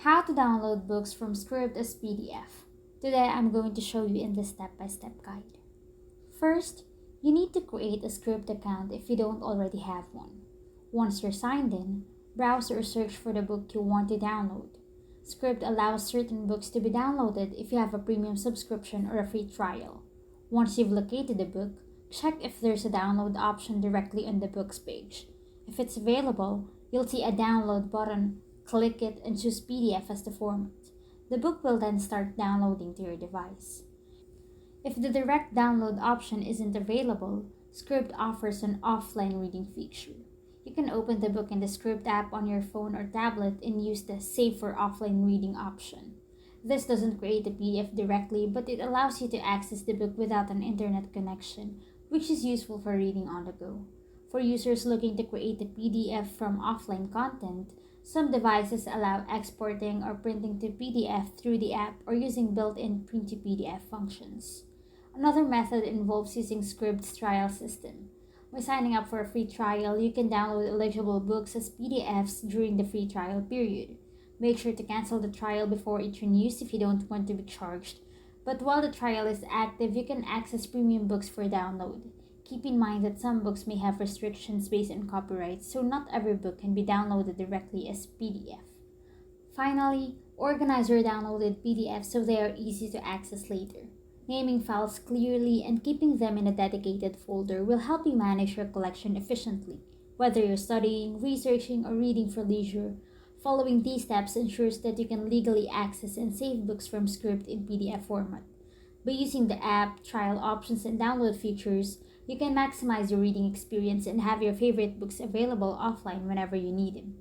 How to download books from Scribd as PDF. Today I'm going to show you in this step-by-step guide. First, you need to create a Scribd account if you don't already have one. Once you're signed in, browse or search for the book you want to download. Scribd allows certain books to be downloaded if you have a premium subscription or a free trial. Once you've located the book, check if there's a download option directly on the book's page. If it's available, you'll see a download button. Click it and choose PDF as the format. The book will then start downloading to your device. If the direct download option isn't available, Scribd offers an offline reading feature. You can open the book in the Scribd app on your phone or tablet and use the Save for Offline Reading option. This doesn't create a PDF directly, but it allows you to access the book without an internet connection, which is useful for reading on the go. For users looking to create a PDF from offline content, some devices allow exporting or printing to PDF through the app or using built-in print to PDF functions. Another method involves using Scribd's trial system. By signing up for a free trial, you can download eligible books as PDFs during the free trial period. Make sure to cancel the trial before it renews if you don't want to be charged. But while the trial is active, you can access premium books for download. Keep in mind that some books may have restrictions based on copyright, so not every book can be downloaded directly as PDF. Finally, organize your downloaded PDFs so they are easy to access later. Naming files clearly and keeping them in a dedicated folder will help you manage your collection efficiently. Whether you're studying, researching, or reading for leisure, following these steps ensures that you can legally access and save books from Scribd in PDF format. By using the app, trial options, and download features, you can maximize your reading experience and have your favorite books available offline whenever you need them.